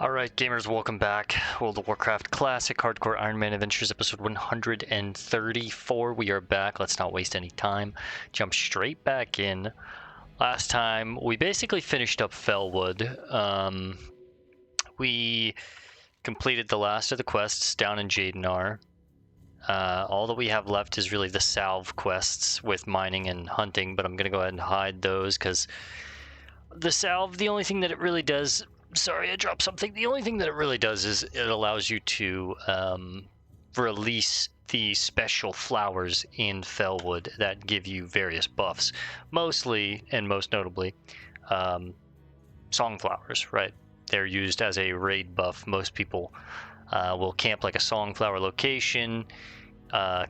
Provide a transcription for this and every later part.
Alright, gamers, welcome back. World of Warcraft Classic Hardcore Ironman Adventures, episode 134. We are back. Let's not waste any time. Jump straight back in. Last time, we basically finished up Felwood. We completed the last of the quests down in Jadenar. All that we have left is really the salve quests with mining and hunting, but I'm going to go ahead and hide those because the salve, the only thing that it really does... Sorry, I dropped something. The only thing that it really does is it allows you to release the special flowers in Felwood that give you various buffs. Mostly, and most notably, song flowers, right? They're used as a raid buff. Most people will camp like a song flower location,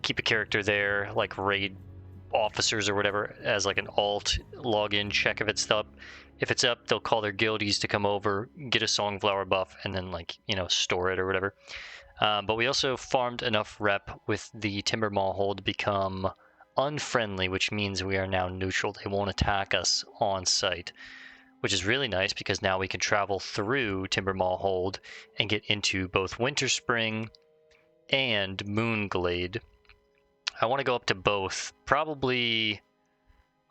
keep a character there, like raid officers or whatever, as like an alt login check if it's up. If it's up, they'll call their guildies to come over, get a songflower buff, and then, like, you know, store it or whatever. But we also farmed enough rep with the Timber Maul hold to become unfriendly, which means we are now neutral. They won't attack us on sight, which is really nice because now we can travel through Timber Maul hold and get into both Winterspring and Moonglade. I want to go up to both.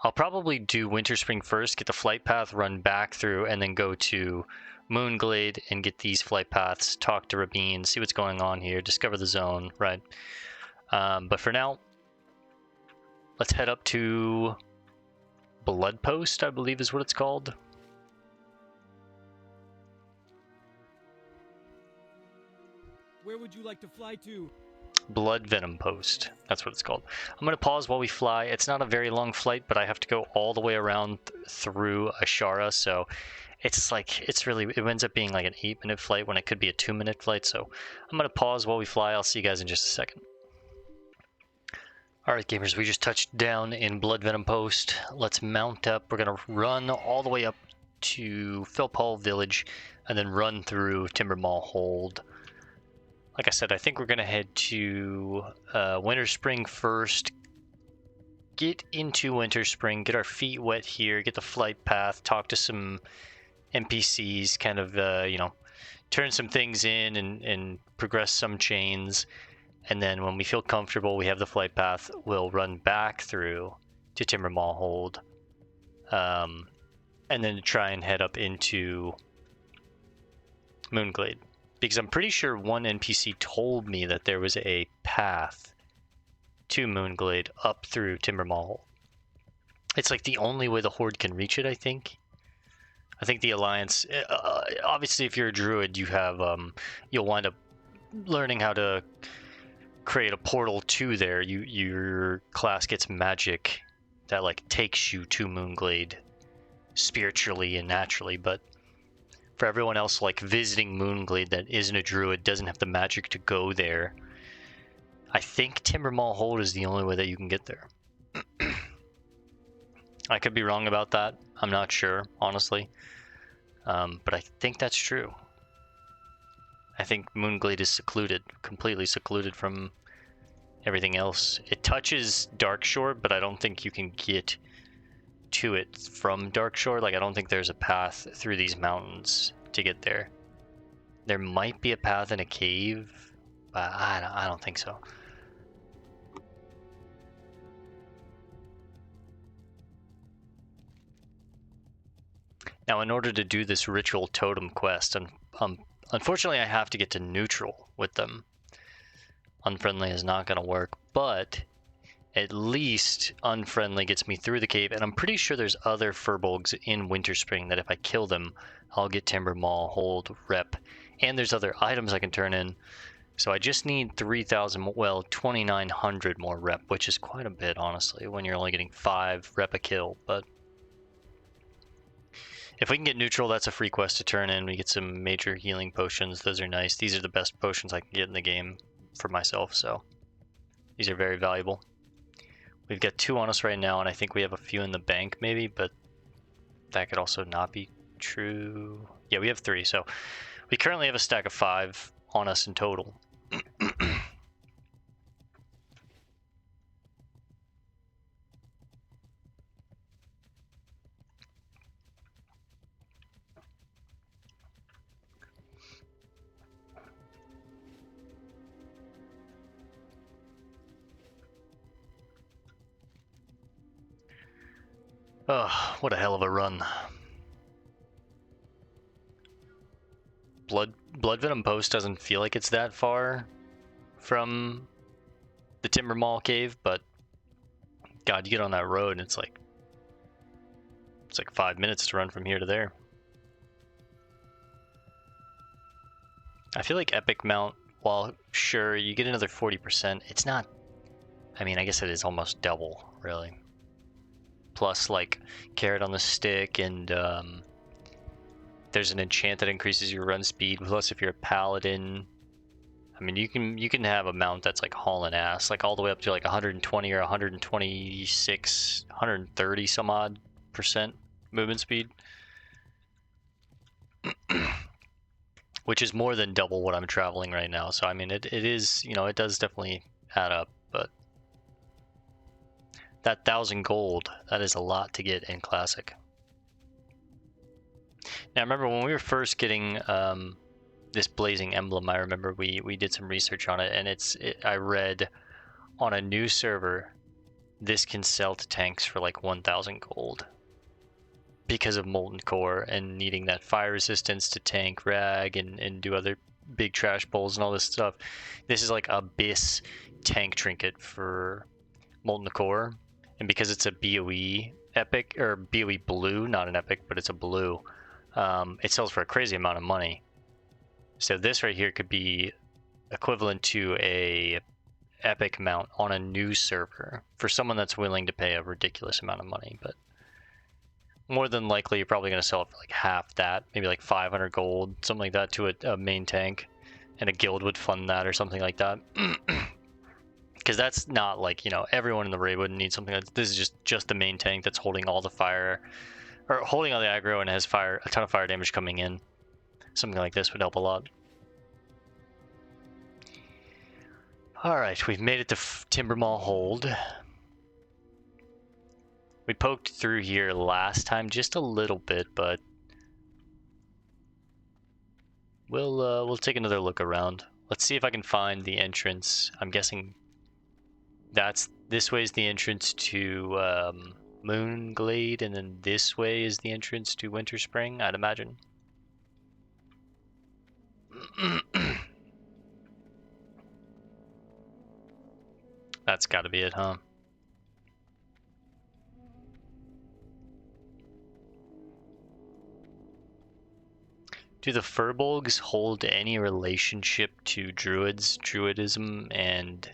I'll probably do Winterspring first, get the flight path, run back through, and then go to Moonglade and get these flight paths, talk to Rabin, see what's going on here, discover the zone, right? But for now, let's head up to Bloodpost, I believe is what it's called. Where would you like to fly to? Blood Venom Post. That's what it's called. I'm going to pause while we fly. It's not a very long flight, but I have to go all the way around through Ashara, so it's like, it ends up being like an 8-minute flight when it could be a 2-minute flight, so I'm going to pause while we fly. I'll see you guys in just a second. Alright gamers, we just touched down in Blood Venom Post. Let's mount up. We're going to run all the way up to Felpal Village and then run through Timber Maul Hold. Like I said, I think we're going to head to Winterspring first, get into Winterspring, get our feet wet here, get the flight path, talk to some NPCs, kind of, you know, turn some things in and progress some chains. And then when we feel comfortable, we have the flight path, we'll run back through to Timber Maul Hold. And then try and head up into Moonglade. Because I'm pretty sure one NPC told me that there was a path to Moonglade up through Timber Maul. It's like the only way the Horde can reach it, I think. I think the Alliance... obviously, if you're a druid, you have... you'll wind up learning how to create a portal to there. Your class gets magic that, like, takes you to Moonglade spiritually and naturally, but... for everyone else, like, visiting Moonglade that isn't a druid, doesn't have the magic to go there, I think Timber Maul Hold is the only way that you can get there. I could be wrong about that. I'm not sure, honestly. But I think that's true. I think Moonglade is secluded, completely secluded from everything else. It touches Darkshore, but I don't think you can get to it from Darkshore. Like, I don't think there's a path through these mountains to get there. There might be a path in a cave, but I don't think so. Now, in order to do this ritual totem quest, and unfortunately I have to get to neutral with them. Unfriendly is not going to work, but at least unfriendly gets me through the cave, and I'm pretty sure there's other furbolgs in Winterspring that if I kill them, I'll get Timber Maul Hold rep, and there's other items I can turn in. So I just need 3,000, well, 2,900 more rep, which is quite a bit, honestly, when you're only getting 5 rep a kill. But if we can get neutral, that's a free quest to turn in. We get some major healing potions. Those are nice. These are the best potions I can get in the game for myself, so these are very valuable. We've got 2 on us right now, and I think we have a few in the bank, maybe, but that could also not be true. Yeah, we have 3, so we currently have a stack of 5 on us in total. Oh, what a hell of a run. Blood Venom Post doesn't feel like it's that far from the Timber Mall cave, but God, you get on that road and it's like 5 minutes to run from here to there. I feel like Epic Mount, while sure you get another 40%, it's not. I mean, I guess it is almost double, really. Plus, like, carrot on the stick, and there's an enchant that increases your run speed. Plus, if you're a paladin, I mean, you can have a mount that's like hauling ass, like all the way up to like 120 or 126, 130 some odd percent movement speed, which is more than double what I'm traveling right now. So I mean, it is, you know, it does definitely add up, but that 1,000 gold, that is a lot to get in Classic. Now, remember when we were first getting this blazing emblem, I remember we did some research on it, and I read on a new server, this can sell to tanks for like 1,000 gold because of Molten Core and needing that fire resistance to tank rag and do other big trash bowls and all this stuff. This is like Abyss tank trinket for Molten Core, and because it's a BOE epic, or BOE blue, not an epic, but it's a blue, it sells for a crazy amount of money. So this right here could be equivalent to a epic mount on a new server for someone that's willing to pay a ridiculous amount of money. But more than likely, you're probably going to sell it for like half that, maybe like 500 gold, something like that, to a main tank, and a guild would fund that or something like that. Because that's not like, you know, everyone in the raid wouldn't need something like this. Is just the main tank that's holding all the fire, or holding all the aggro, and has a ton of fire damage coming in. Something like this would help a lot. Alright, we've made it to Timber Mall Hold. We poked through here last time just a little bit, but we'll take another look around. Let's see if I can find the entrance. I'm guessing this way is the entrance to Moonglade, and then this way is the entrance to Winterspring, I'd imagine. That's got to be it, huh? Do the Furbolgs hold any relationship to druids, druidism, and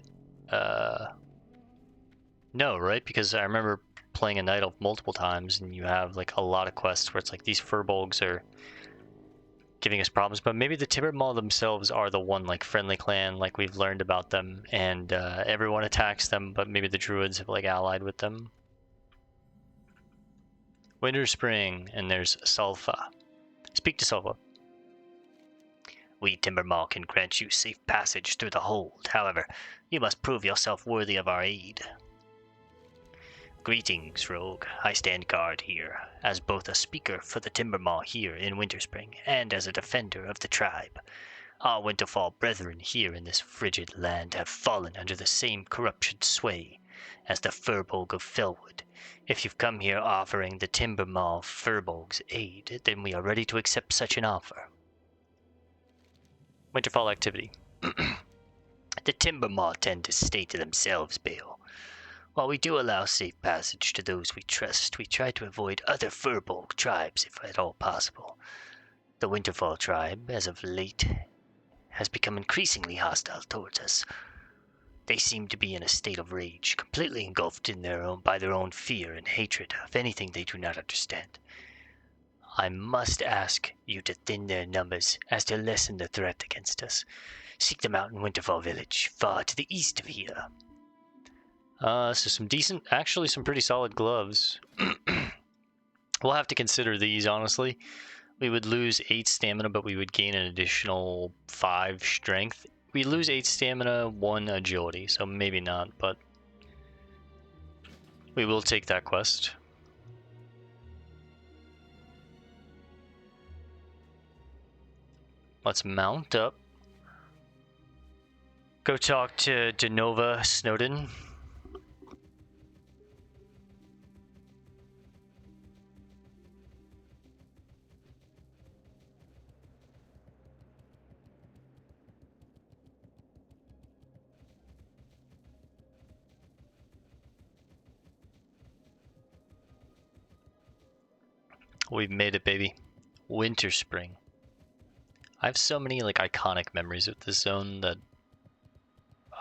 no, right? Because I remember playing a Night Elf multiple times, and you have like a lot of quests where it's like these Furbolgs are giving us problems, but maybe the Timber Mall themselves are the one like friendly clan, like we've learned about them, and everyone attacks them, but maybe the druids have like allied with them. Winterspring, and there's Sulfa. Speak to Sulfa. We Timber Mall can grant you safe passage through the hold. However, you must prove yourself worthy of our aid. Greetings, Rogue. I stand guard here, as both a speaker for the Timber Mall here in Winterspring, and as a defender of the tribe. Our Winterfall brethren here in this frigid land have fallen under the same corruption sway as the Furbolg of Felwood. If you've come here offering the Timber Mall Furbolg's aid, then we are ready to accept such an offer. Winterfall activity. The Timber Mall tend to stay to themselves, Bale. While we do allow safe passage to those we trust, we try to avoid other Furbolg tribes if at all possible. The Winterfall tribe, as of late, has become increasingly hostile towards us. They seem to be in a state of rage, completely engulfed by their own fear and hatred of anything they do not understand. I must ask you to thin their numbers as to lessen the threat against us. Seek them out in Winterfall Village, far to the east of here. So some pretty solid gloves. We'll have to consider these, honestly. We would lose 8 stamina, but we would gain an additional 5 strength. We lose 8 stamina, 1 agility, so maybe not, but we will take that quest. Let's mount up. Go talk to Denova Snowden. We've made it, baby. Winter Spring. I have so many like iconic memories with this zone that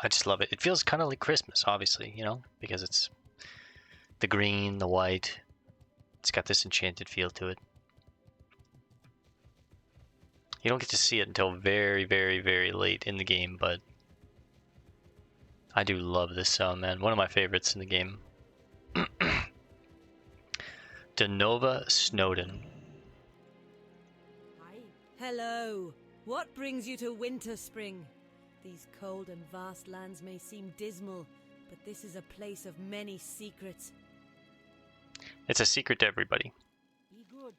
I just love it. It feels kind of like Christmas, obviously, you know, because it's the green, the white. It's got this enchanted feel to it. You don't get to see it until very, very, very late in the game, but I do love this zone, man. One of my favorites in the game. Denova Snowden. Hi. Hello. What brings you to Winter Spring? These cold and vast lands may seem dismal, but this is a place of many secrets. It's a secret to everybody. Be good.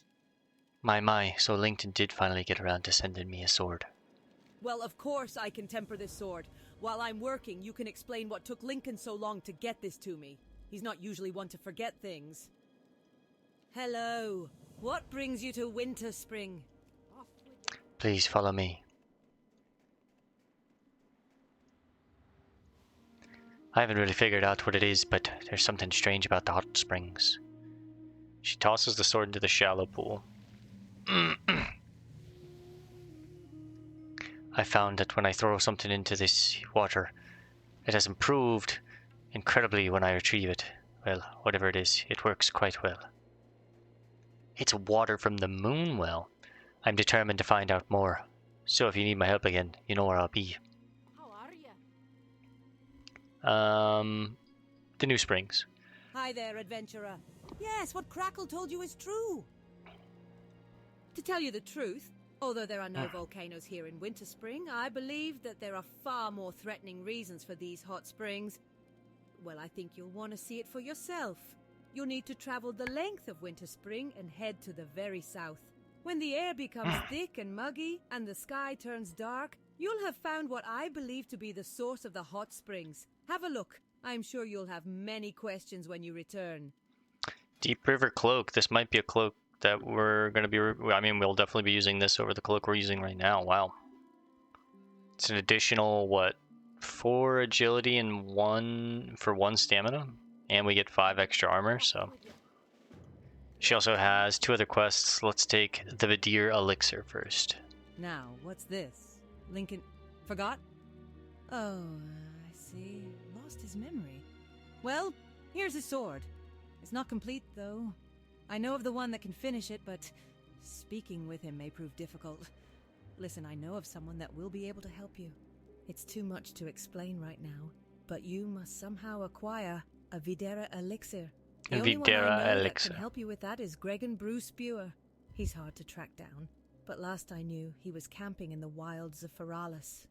My, so Lincoln did finally get around to sending me a sword. Well, of course I can temper this sword. While I'm working, you can explain what took Lincoln so long to get this to me. He's not usually one to forget things. Hello. What brings you to Winter Spring? Please follow me. I haven't really figured out what it is, but there's something strange about the hot springs. She tosses the sword into the shallow pool. I found that when I throw something into this water, it has improved incredibly when I retrieve it. Well, whatever it is, it works quite well. It's water from the moon well. I'm determined to find out more. So if you need my help again, you know where I'll be. How are you? The New Springs. Hi there, adventurer. Yes, what Crackle told you is true. To tell you the truth, although there are no volcanoes here in Winter Spring, I believe that there are far more threatening reasons for these hot springs. Well, I think you'll want to see it for yourself. You'll need to travel the length of Winter Spring and head to the very south. When the air becomes thick and muggy and the sky turns dark, you'll have found what I believe to be the source of the hot springs. Have a look. I'm sure you'll have many questions when you return. Deep River Cloak. This might be a cloak that we're going to be... we'll definitely be using this over the cloak we're using right now. Wow. It's an additional, what, 4 agility and 1 stamina? And we get 5 extra armor, so... She also has 2 other quests. Let's take the Vidir Elixir first. Now, what's this? Lincoln... forgot? Oh, I see. Lost his memory. Well, here's his sword. It's not complete, though. I know of the one that can finish it, but speaking with him may prove difficult. Listen, I know of someone that will be able to help you. It's too much to explain right now, but you must somehow acquire a Videra Elixir. The only one I know that can help you with that is Gregan Bruce Spewer. He's hard to track down, but last I knew, he was camping in the wilds of Feralis.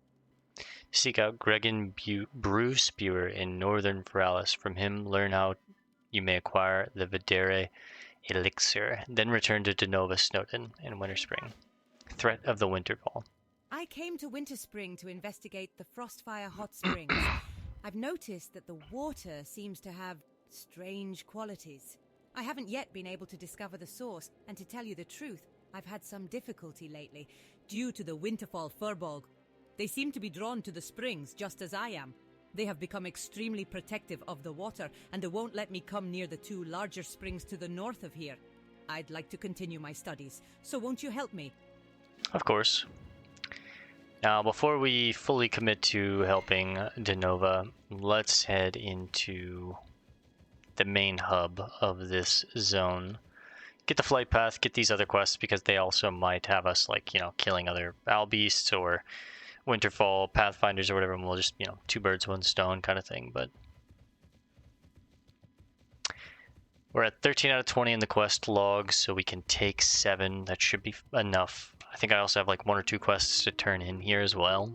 Seek out Gregan Bruce Spewer in northern Feralis. From him, learn how you may acquire the Videre Elixir, then return to Denova Snowden in Winter Spring. Threat of the Winterfall. I came to Winter Spring to investigate the Frostfire Hot Springs. I've noticed that the water seems to have strange qualities. I haven't yet been able to discover the source, and to tell you the truth, I've had some difficulty lately, due to the Winterfall Furbolg. They seem to be drawn to the springs, just as I am. They have become extremely protective of the water, and they won't let me come near the 2 larger springs to the north of here. I'd like to continue my studies, so won't you help me? Of course. Now, before we fully commit to helping Denova, let's head into the main hub of this zone. Get the flight path, get these other quests, because they also might have us, like, you know, killing other owl beasts or Winterfall Pathfinders or whatever, and we'll just, you know, 2 birds, 1 stone kind of thing. But we're at 13 out of 20 in the quest log, so we can take 7. That should be enough. I think I also have like 1 or 2 quests to turn in here as well.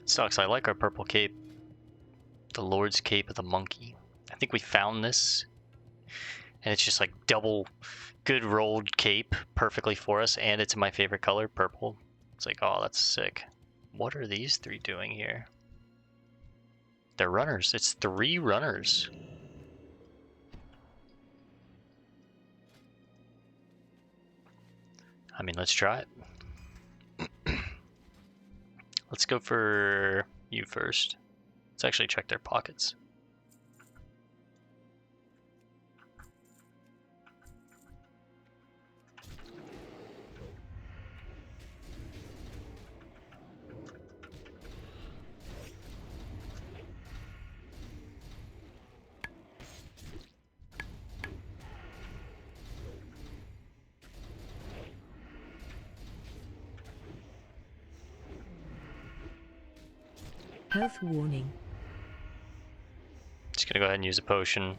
Sucks. I like our purple cape. The Lord's Cape of the Monkey. I think we found this. And it's just like double good rolled cape perfectly for us. And it's my favorite color, purple. It's like, oh, that's sick. What are these 3 doing here? They're runners. It's 3 runners. I mean, let's try it. Let's go for you first. Let's actually check their pockets. Health warning. Just gonna go ahead and use a potion.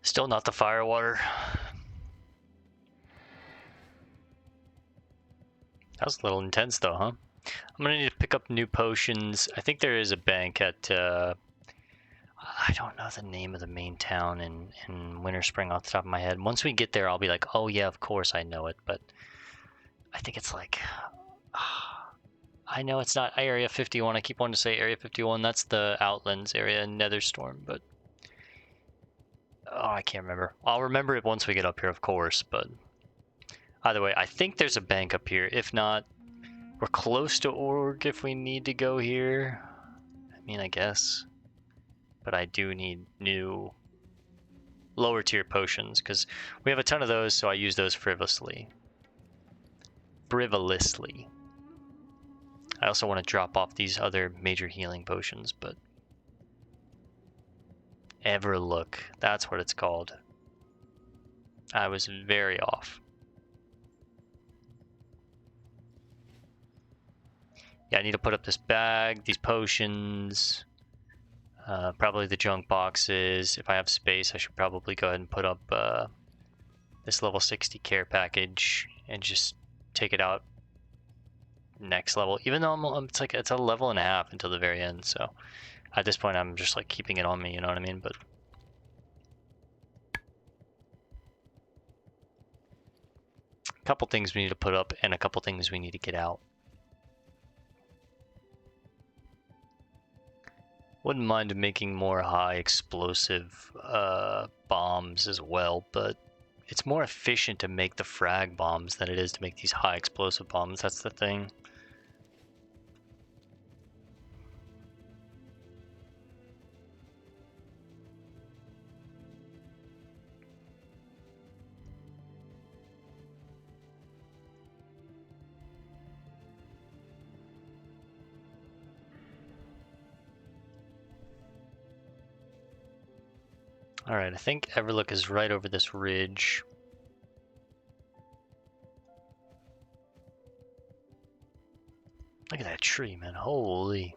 Still not the fire water. That was a little intense though, huh? I'm gonna need to pick up new potions. I think there is a bank at, I don't know the name of the main town in Winter Spring off the top of my head. Once we get there, I'll be like, oh yeah, of course I know it, but I think it's like, I know it's not Area 51. I keep wanting to say Area 51. That's the Outlands area in Netherstorm, but oh, I can't remember. I'll remember it once we get up here, of course, but either way, I think there's a bank up here. If not, we're close to Org if we need to go here. I mean, I guess. But I do need new lower tier potions, because we have a ton of those, so I use those frivolously. I also want to drop off these other major healing potions, but Everlook, that's what it's called. I was very off. Yeah, I need to put up this bag, these potions, probably the junk boxes. If I have space, I should probably go ahead and put up this level 60 care package and just take it out next level. Even though it's a level and a half until the very end, so at this point I'm just like keeping it on me, you know what I mean? But a couple things we need to put up and a couple things we need to get out. Wouldn't mind making more high explosive bombs as well, but it's more efficient to make the frag bombs than it is to make these high explosive bombs. That's the thing. Alright, I think Everlook is right over this ridge. Look at that tree, man. Holy.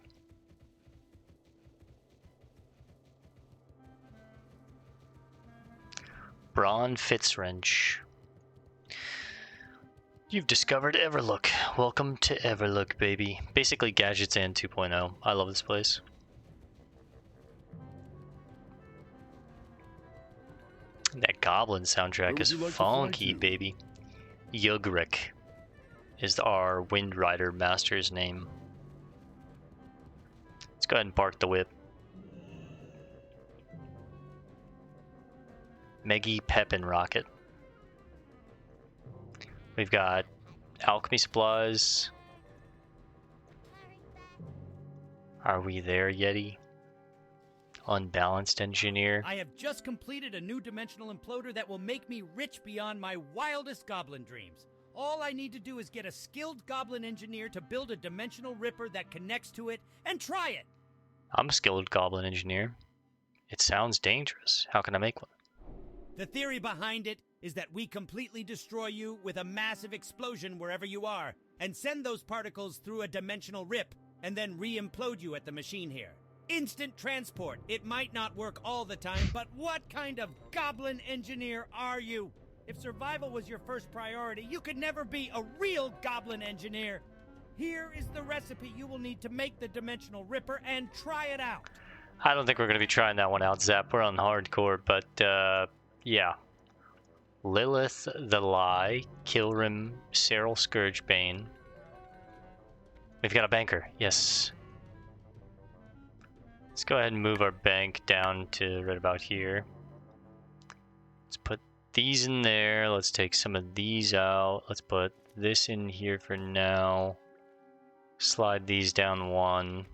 Braun Fitzwrench. You've discovered Everlook. Welcome to Everlook, baby. Basically Gadgets and 2.0. I love this place. That Goblin soundtrack is funky, baby. Yugrik is our Wind Rider master's name. Let's go ahead and park the whip. Meggy Pepin Rocket. We've got alchemy supplies. Are we there, Yeti? Unbalanced engineer. I have just completed a new dimensional imploder that will make me rich beyond my wildest goblin dreams. All I need to do is get a skilled goblin engineer to build a dimensional ripper that connects to it and try it. I'm a skilled goblin engineer. It sounds dangerous. How can I make one? The theory behind it is that we completely destroy you with a massive explosion wherever you are, and send those particles through a dimensional rip, and then re-implode you at the machine here. Instant transport. It might not work all the time, but what kind of goblin engineer are you? If survival was your first priority, you could never be a real goblin engineer. Here is the recipe you will need to make the dimensional ripper, and try it out. I don't think we're going to be trying that one out, Zap. We're on hardcore, but yeah. Lilith the Lie, Kilrim, Cyril Scourgebane. We've got a banker, yes. Let's go ahead and move our bank down to right about here. Let's put these in there. Let's take some of these out. Let's put this in here for now. Slide these down one.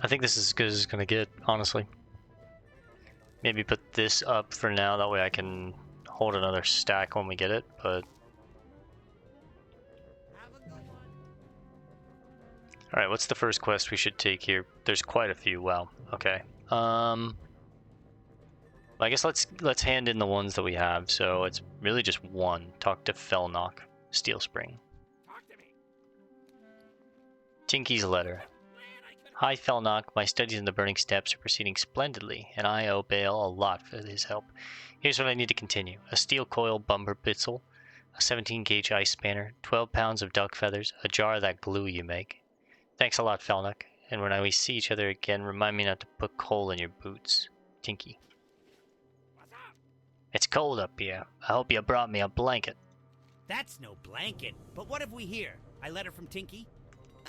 I think this is as good as it's gonna get, honestly. Maybe put this up for now, that way I can hold another stack when we get it, but... Alright, what's the first quest we should take here? There's quite a few, wow, okay. I guess let's hand in the ones that we have, so it's really just one. Talk to Felnock, Steel Spring. Tinky's letter. Hi Felnock, my studies in the Burning Steppes are proceeding splendidly, and I owe Bale a lot for his help. Here's what I need to continue. A steel coil bumper pistol, a 17-gauge ice spanner, 12 pounds of duck feathers, a jar of that glue you make. Thanks a lot, Felnock, and when we see each other again, remind me not to put coal in your boots. Tinky. It's cold up here. I hope you brought me a blanket. That's no blanket. But what have we here? A letter from Tinky?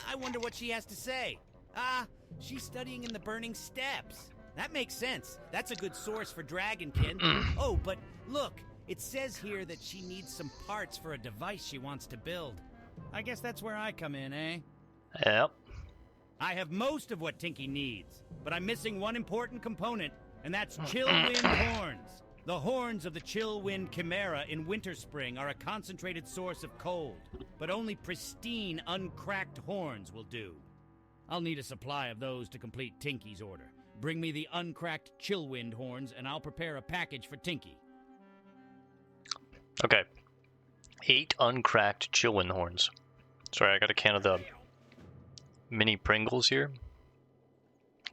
I wonder what she has to say. Ah, she's studying in the Burning Steppes. That makes sense. That's a good source for Dragonkin. Oh, but look, it says here that she needs some parts for a device she wants to build. I guess that's where I come in, eh? Yep. I have most of what Tinky needs, but I'm missing one important component, and that's Chillwind horns. The horns of the Chillwind Chimera in Winterspring are a concentrated source of cold, but only pristine, uncracked horns will do. I'll need a supply of those to complete Tinky's order. Bring me the uncracked Chillwind horns, and I'll prepare a package for Tinky. Okay. 8 uncracked Chillwind horns. Sorry, I got a can of the mini Pringles here.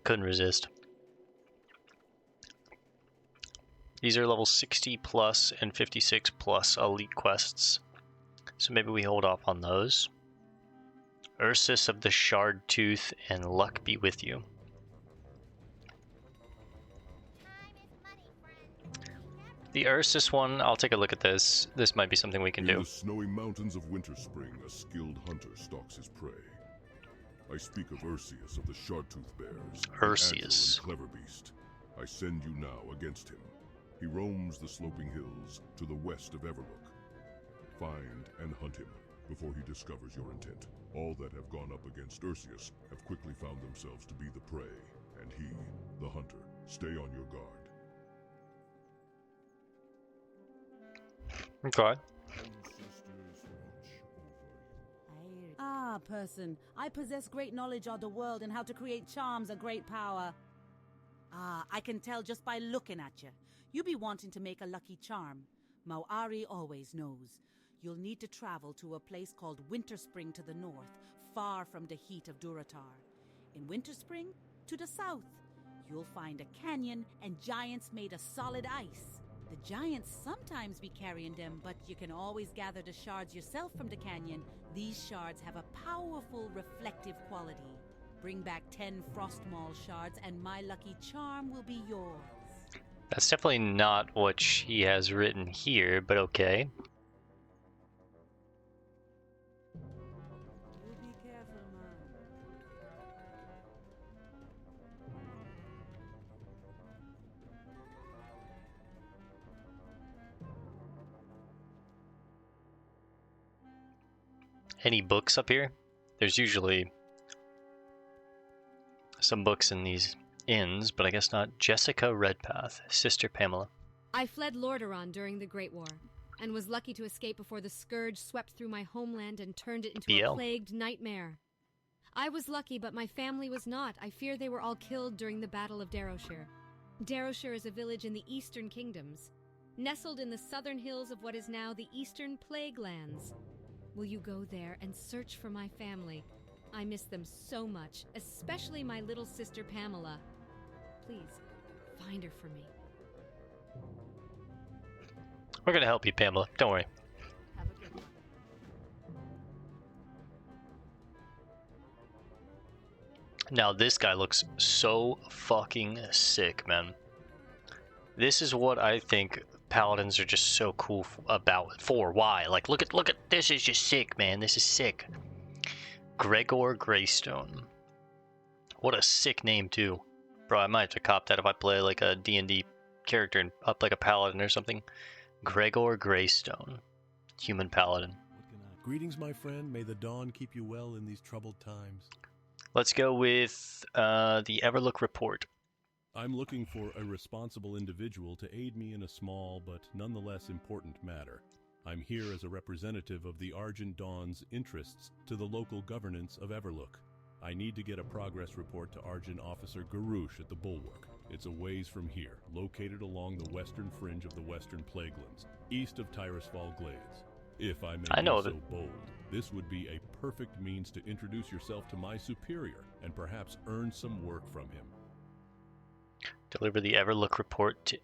Couldn't resist. These are level 60 plus and 56 plus elite quests. So maybe we hold off on those. Ursus of the Shard Tooth and Luck Be With You. The Ursus one, I'll take a look at this. This might be something we can do. In the snowy mountains of Winterspring, a skilled hunter stalks his prey. I speak of Ursius of the Shardtooth Bears. Ursius. Clever beast. I send you now against him. He roams the sloping hills to the west of Everlook. Find and hunt him before he discovers your intent. All that have gone up against Ursius have quickly found themselves to be the prey, and he, the hunter, stay on your guard. Okay. Ah, person, I possess great knowledge of the world and how to create charms of great power. Ah, I can tell just by looking at you. You be wanting to make a lucky charm. Mauari always knows. You'll need to travel to a place called Winterspring to the north, far from the heat of Durotar. In Winterspring, to the south, you'll find a canyon and giants made of solid ice. The giants sometimes be carrying them, but you can always gather the shards yourself from the canyon. These shards have a powerful reflective quality. Bring back 10 Frostmaul shards and my lucky charm will be yours. That's definitely not what she has written here, but okay. You be careful, man. Any books up here? There's usually some books in these inns, but I guess not. Jessica Redpath, Sister Pamela. I fled Lordaeron during the Great War, and was lucky to escape before the scourge swept through my homeland and turned it into BL. a plagued nightmare. I was lucky, but my family was not. I fear they were all killed during the Battle of Darrowshire. Darrowshire is a village in the Eastern Kingdoms, nestled in the southern hills of what is now the Eastern Plague Lands. Will you go there and search for my family? I miss them so much, especially my little sister Pamela. Please, find her for me. We're gonna help you, Pamela. Don't worry. Have a good one. Now this guy looks so fucking sick, man. This is what I think paladins are just so cool about. Why? Like, look at this is just sick, man. This is sick. Gregor Greystone. What a sick name too, bro. I might have to cop that if I play like a D&D character and up like a paladin or something. Gregor Greystone, human paladin. Greetings, my friend. May the dawn keep you well in these troubled times. Let's go with the Everlook report. I'm looking for a responsible individual to aid me in a small but nonetheless important matter. I'm here as a representative of the Argent Dawn's interests to the local governance of Everlook. I need to get a progress report to Argent Officer Garouche at the Bulwark. It's a ways from here, located along the western fringe of the Western Plaguelands, east of Tyrusfall Glades. If I may be so bold, this would be a perfect means to introduce yourself to my superior and perhaps earn some work from him. Deliver the Everlook report to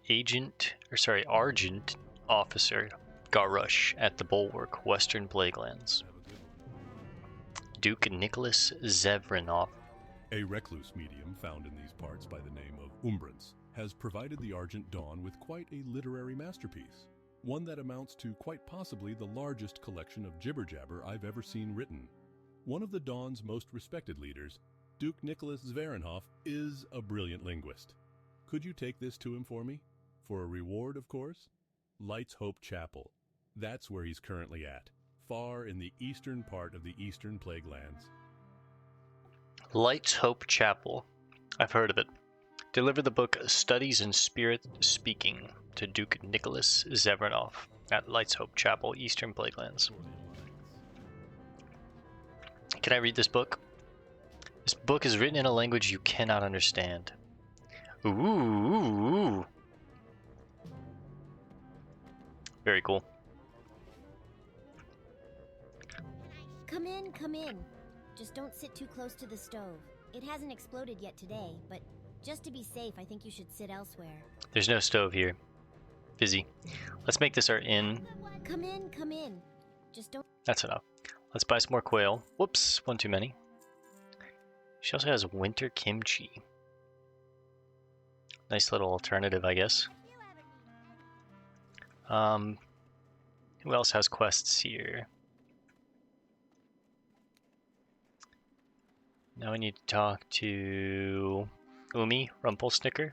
Argent Officer Garouche at the Bulwark, Western Plaguelands. Duke Nicholas Zevranov. A recluse medium found in these parts by the name of Umbrance has provided the Argent Dawn with quite a literary masterpiece, one that amounts to quite possibly the largest collection of jibber-jabber I've ever seen written. One of the Dawn's most respected leaders, Duke Nicholas Zveranov, is a brilliant linguist. Could you take this to him for me? For a reward, of course? Light's Hope Chapel. That's where he's currently at, far in the eastern part of the Eastern Plaguelands. Light's Hope Chapel. I've heard of it. Deliver the book Studies in Spirit Speaking to Duke Nicholas Zevranov at Light's Hope Chapel, Eastern Plaguelands. Can I read this book? This book is written in a language you cannot understand. Ooh. Very cool. Come in, come in. Just don't sit too close to the stove. It hasn't exploded yet today, but just to be safe, I think you should sit elsewhere. There's no stove here. Busy. Let's make this our inn. Come in, come in. Just don't... That's enough. Let's buy some more quail. Whoops, one too many. She also has winter kimchi. Nice little alternative, I guess. Who else has quests here? Now we need to talk to Umi Rumpelsnicker.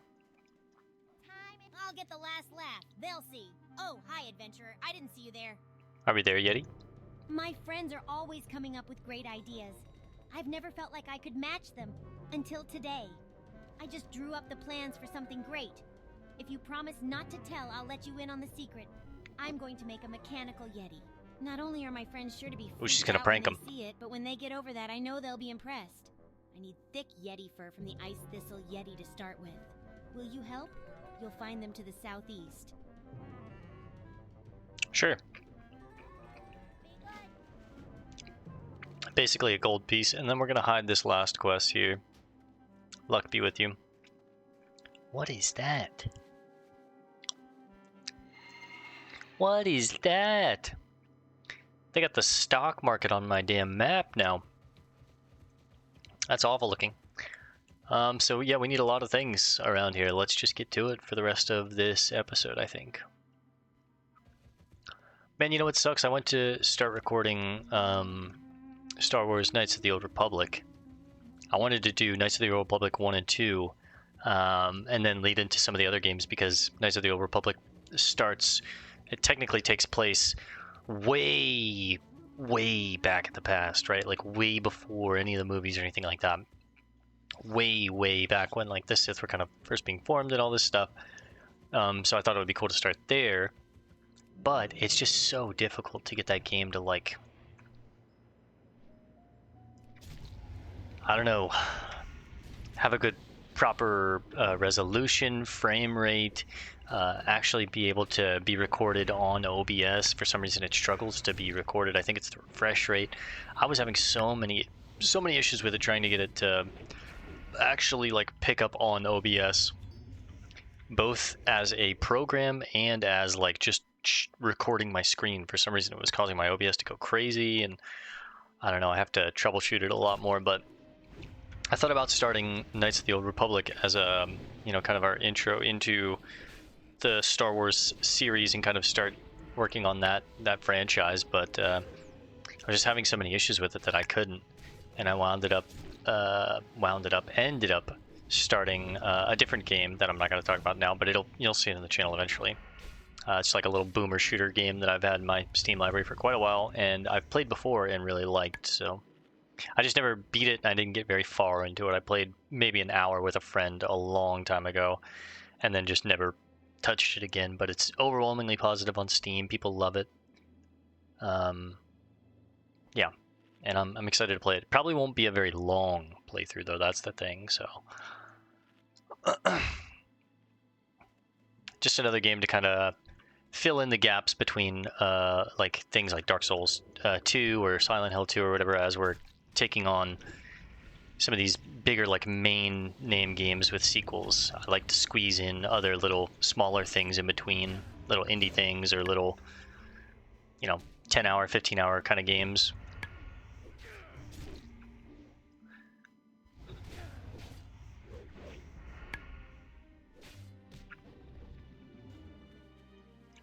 I'll get the last laugh. They'll see. Oh, hi, adventurer. I didn't see you there. Are we there, Yeti? My friends are always coming up with great ideas. I've never felt like I could match them until today. I just drew up the plans for something great. If you promise not to tell, I'll let you in on the secret. I'm going to make a mechanical Yeti. Not only are my friends sure to be Ooh, she's freaked gonna out prank when 'em. they see it, but when they get over that, I know they'll be impressed. I need thick Yeti fur from the Ice Thistle Yeti to start with. Will you help? You'll find them to the southeast. Sure. Basically a gold piece, and then we're gonna hide this last quest here. Luck be with you. What is that? What is that? They got the stock market on my damn map now. That's awful looking. So yeah, we need a lot of things around here. Let's just get to it for the rest of this episode, I think. Man, you know what sucks? I went to start recording Star Wars Knights of the Old Republic. I wanted to do Knights of the Old Republic 1 and 2, and then lead into some of the other games, because Knights of the Old Republic it technically takes place way back in the past, right? Like way before any of the movies or anything like that. Way back when like the Sith were kind of first being formed and all this stuff. So I thought it would be cool to start there, but it's just so difficult to get that game to like I don't know, have a good proper resolution, frame rate, actually be able to be recorded on OBS. For some reason it struggles to be recorded. I think it's the refresh rate. I was having so many issues with it, trying to get it to actually like pick up on OBS, both as a program and as like just recording my screen. For some reason it was causing my OBS to go crazy, and I don't know, I have to troubleshoot it a lot more. But I thought about starting Knights of the Old Republic as a, you know, kind of our intro into the Star Wars series and kind of start working on that franchise, but I was just having so many issues with it that I couldn't, and I ended up starting a different game that I'm not going to talk about now, but you'll see it on the channel eventually. It's like a little boomer shooter game that I've had in my Steam library for quite a while, and I've played before and really liked, so I just never beat it, and I didn't get very far into it. I played maybe an hour with a friend a long time ago, and then just never touched it again. But it's overwhelmingly positive on Steam. People love it. Yeah, and I'm excited to play it. Probably won't be a very long playthrough though. That's the thing. So just another game to kind of fill in the gaps between like things like Dark Souls 2 or Silent Hill 2 or whatever, as we're taking on some of these bigger like main name games with sequels. I like to squeeze in other little smaller things in between, little indie things or little, you know, 10-hour, 15-hour kind of games.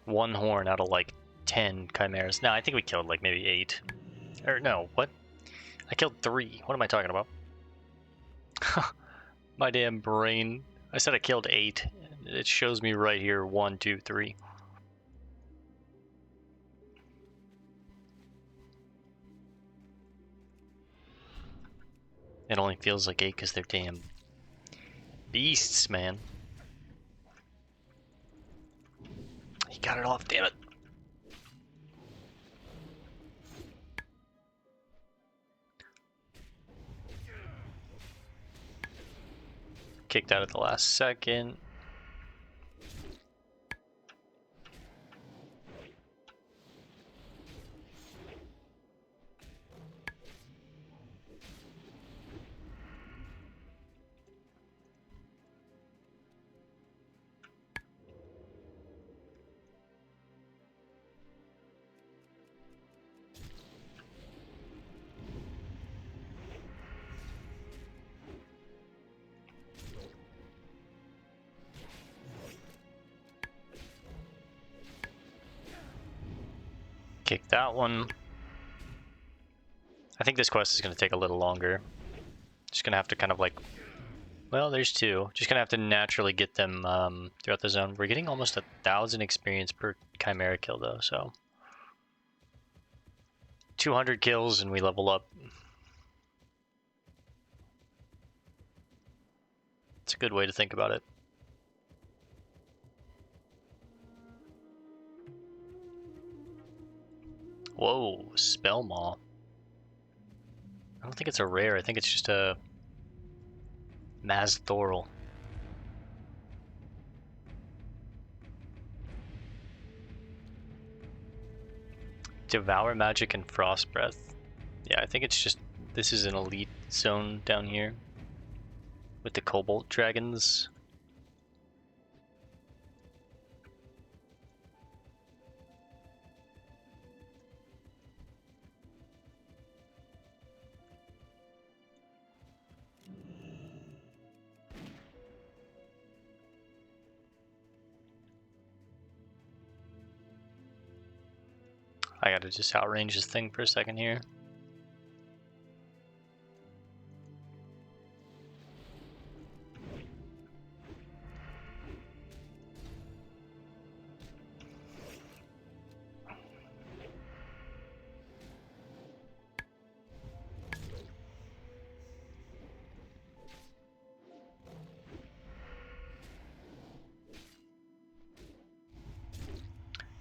One horn out of like 10 chimeras. No, I think we killed like maybe 8. Or no, what? I killed 3. What am I talking about? My damn brain. I said I killed 8. It shows me right here 1, 2, 3. It only feels like 8 because they're damn beasts, man. He got it off, damn it. Kicked out at the last second. Kick that one. I think this quest is going to take a little longer. Just going to have to kind of like, well, there's 2. Just going to have to naturally get them throughout the zone. We're getting almost 1,000 experience per chimera kill though, so 200 kills and we level up. It's a good way to think about it. Whoa, Spell Maw. I don't think it's a rare, I think it's just a Mazthorl. Devour Magic and Frost Breath. Yeah, I think it's just, this is an elite zone down here with the Cobalt Dragons. I gotta just outrange this thing for a second here.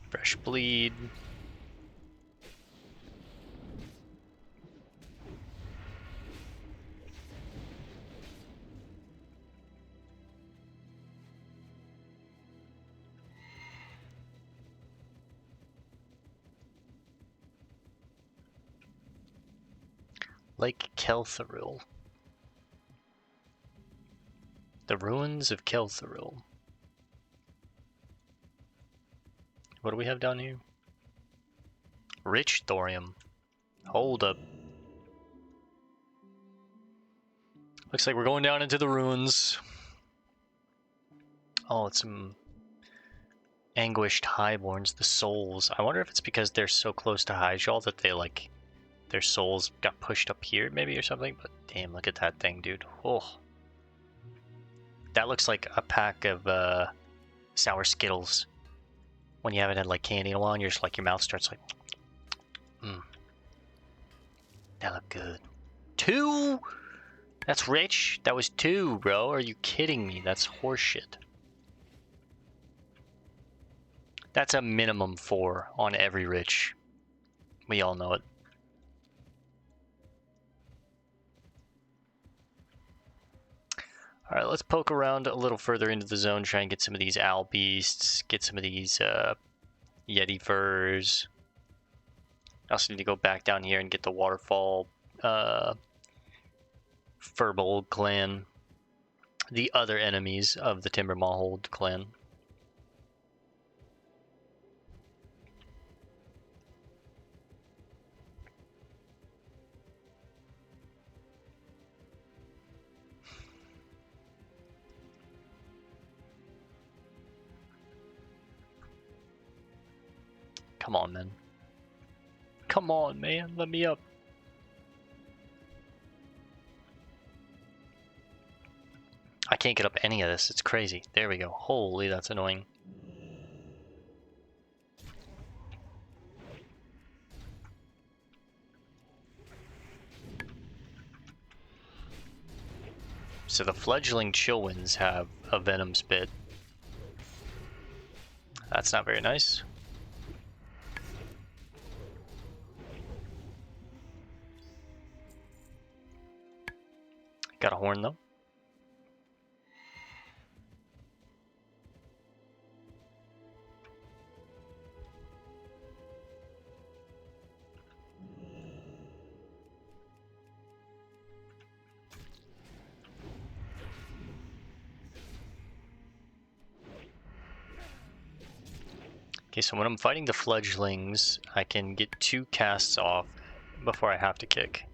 Fresh bleed. Lake Kelthoril. The ruins of Kelthoril. What do we have down here? Rich thorium. Hold up. Looks like we're going down into the ruins. Oh, it's some anguished highborns, the souls. I wonder if it's because they're so close to Hyjal that they like their souls got pushed up here maybe or something. But damn, look at that thing, dude. Oh. That looks like a pack of sour Skittles. When you haven't had like candy in a while and you're just like your mouth starts like That look good. 2? That's rich. That was 2, bro. Are you kidding me? That's horseshit. That's a minimum 4 on every rich. We all know it. Alright, let's poke around a little further into the zone, try and get some of these owl beasts, get some of these yeti furs. I also need to go back down here and get the waterfall Furbold clan. The other enemies of the Timber Mahold clan. Come on, man. Come on, man. Let me up. I can't get up any of this. It's crazy. There we go. Holy, that's annoying. So the fledgling chillwinds have a venom spit. That's not very nice. Got a horn though. Okay, so when I'm fighting the fledglings, I can get 2 casts off before I have to kick.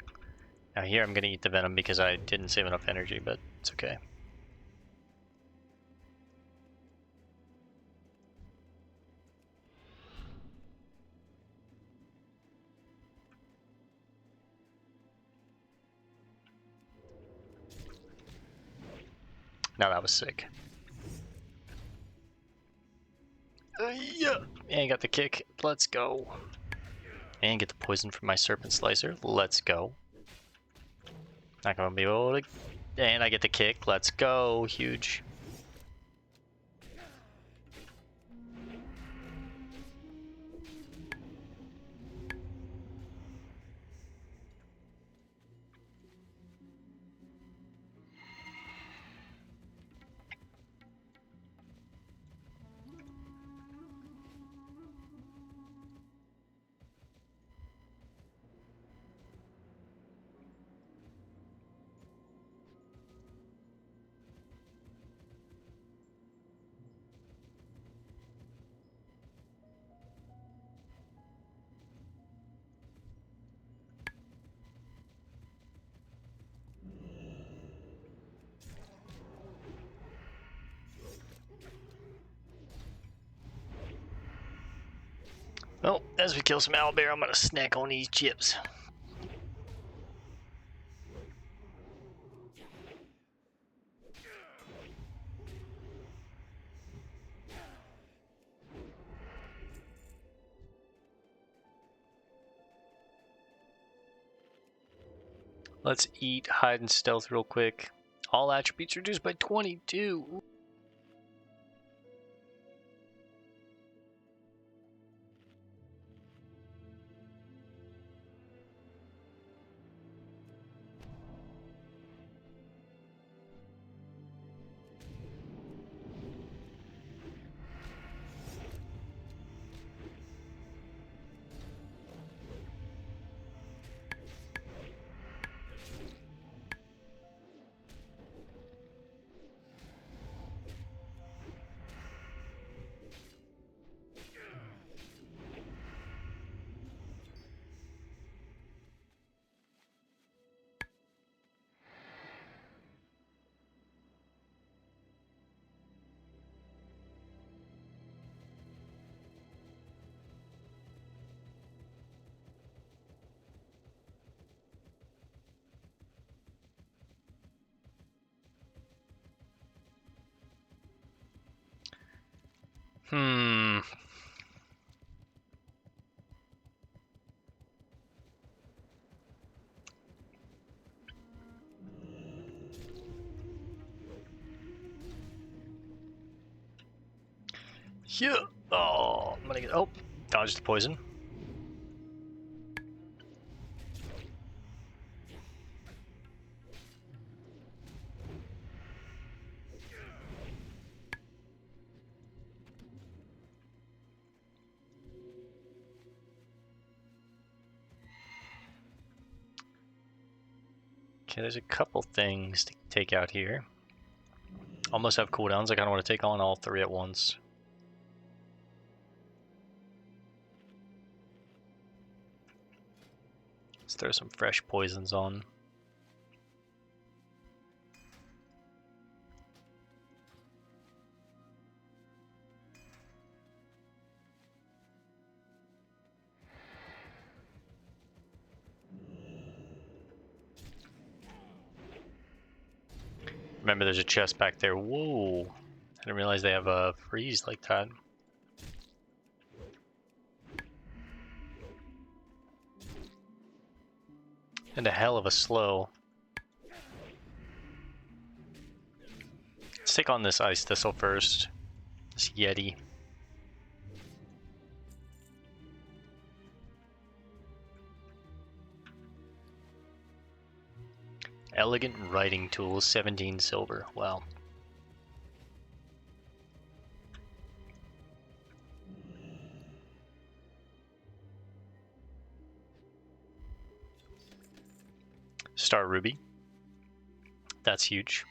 Now here I'm going to eat the venom because I didn't save enough energy, but it's okay. Now that was sick. Yeah, and got the kick. Let's go. And get the poison from my serpent slicer. Let's go. Not gonna be able to. And I get the kick. Let's go. Huge. Well, as we kill some owlbear, I'm gonna snack on these chips. Let's eat, hide, and stealth real quick. All attributes reduced by 22. Hmm. Yeah. Oh, I'm gonna get. Oh, dodged the poison. Okay, there's a couple things to take out here. Almost have cooldowns. I kind of want to take on all three at once. Let's throw some fresh poisons on. Remember, there's a chest back there. Whoa. I didn't realize they have a freeze like that. And a hell of a slow. Let's take on this ice thistle first. This Yeti. Elegant writing tools, 17 silver. Wow. Star Ruby. That's huge.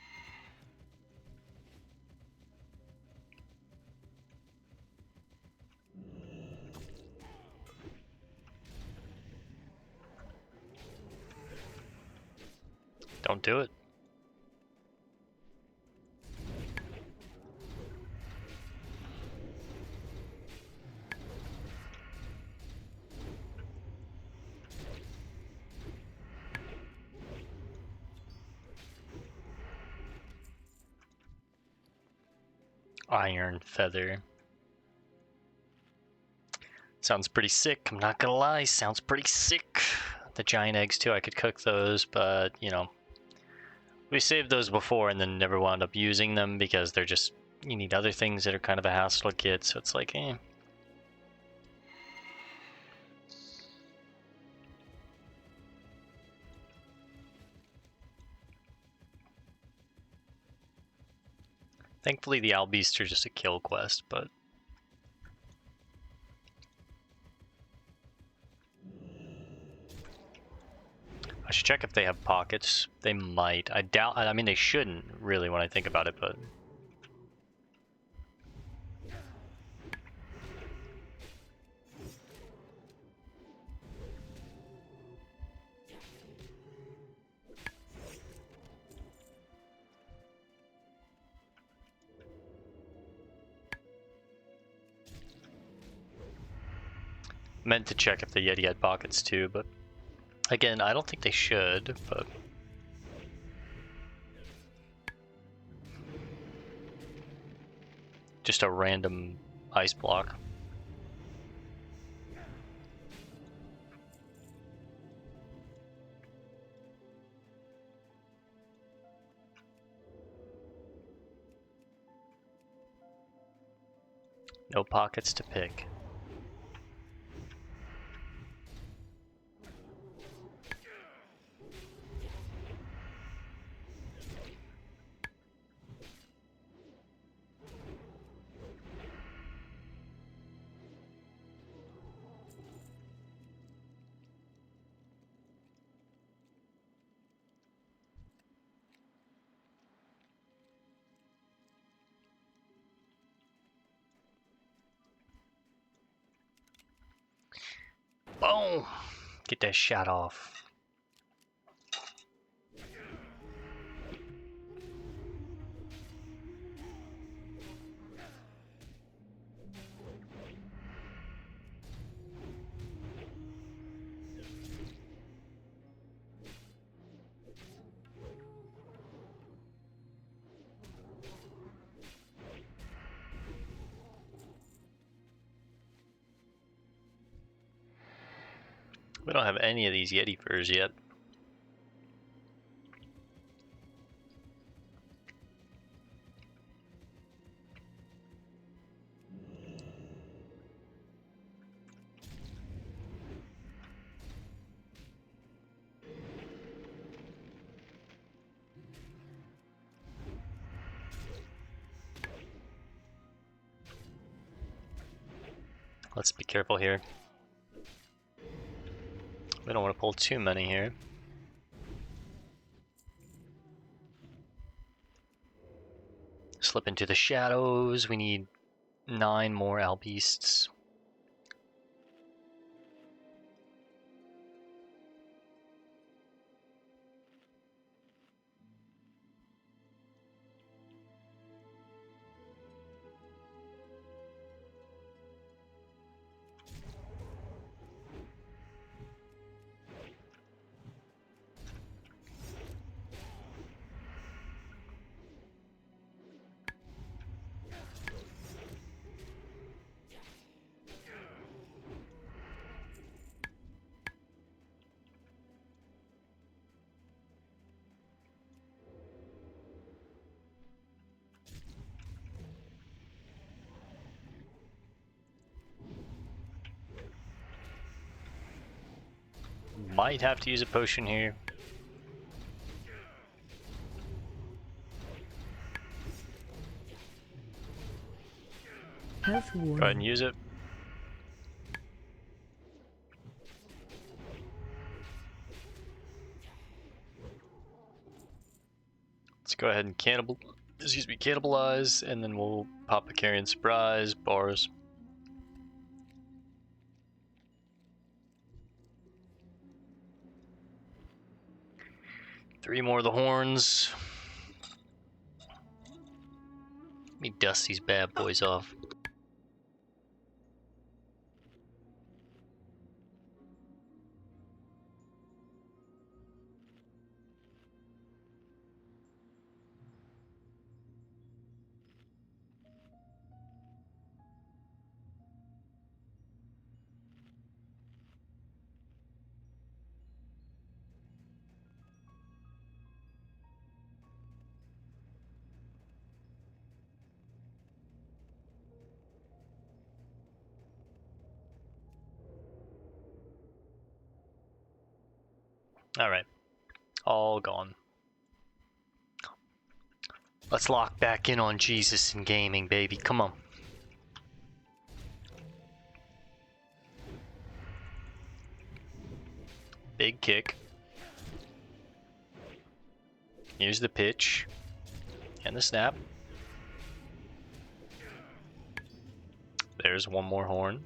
Don't do it. Iron feather. Sounds pretty sick, I'm not gonna lie, sounds pretty sick. The giant eggs too, I could cook those, but you know, we saved those before and then never wound up using them because they're just, you need other things that are kind of a hassle to get, so it's like, eh. Thankfully the Owl Beasts are just a kill quest, but I should check if they have pockets. They might. I doubt, I mean they shouldn't really when I think about it, but meant to check if the Yeti had pockets too, but again, I don't think they should, but just a random ice block. No pockets to pick. Boom! Get that shot off. We don't have any of these Yeti furs yet. Let's be careful here. We don't want to pull too many here. Slip into the shadows. We need 9 more albeasts. Might have to use a potion here. Health warning. Go ahead and use it. Let's go ahead and cannibalize, and then we'll pop a carrion surprise, bars. Three more of the horns. Let me dust these bad boys off. Alright. All gone. Let's lock back in on Jesus and gaming, baby. Come on. Big kick. Here's the pitch. And the snap. There's one more horn.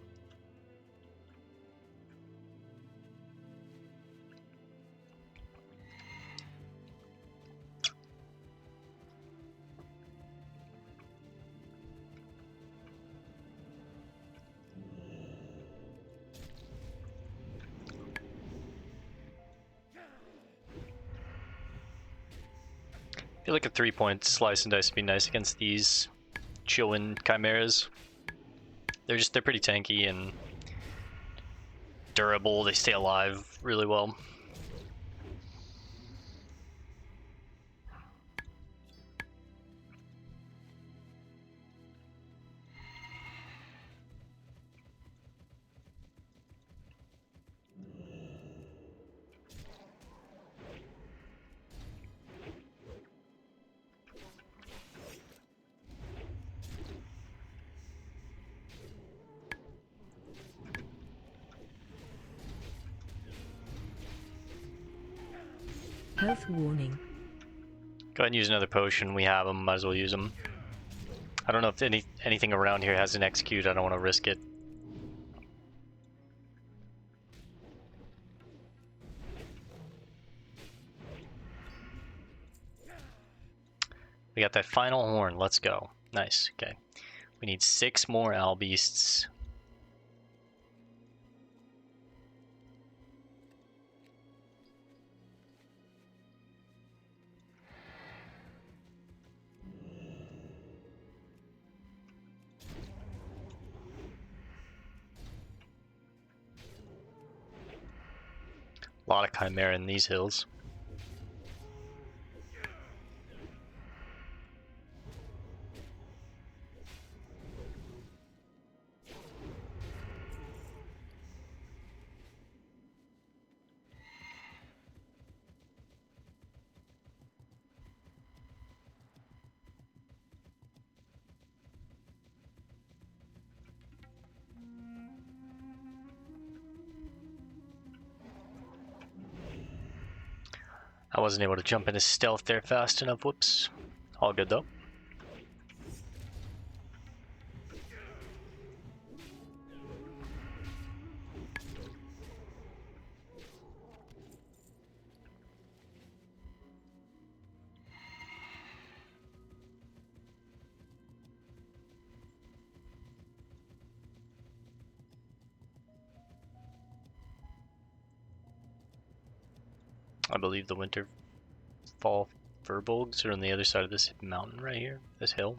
I feel like a 3-point slice and dice would be nice against these chillin' chimeras. They're pretty tanky and durable. They stay alive really well. Health warning. Go ahead and use another potion. We have them. Might as well use them. I don't know if anything around here has an execute. I don't want to risk it. We got that final horn. Let's go. Nice. Okay. We need 6 more owl beasts. A lot of chimera in these hills. I wasn't able to jump into stealth there fast enough. Whoops. All good though. I believe the winter fall furbolgs are on the other side of this mountain right here, this hill.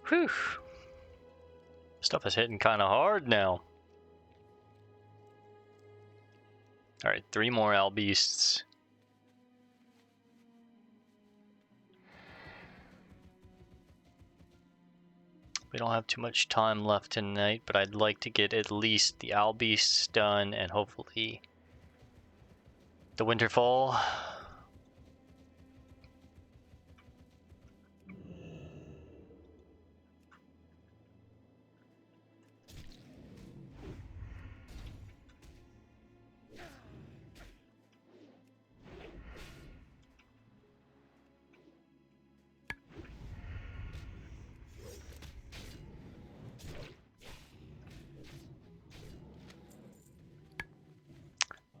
Whew. Stuff is hitting kind of hard now. Alright, 3 more owl beasts. We don't have too much time left tonight, but I'd like to get at least the owl beasts done and hopefully the winterfall.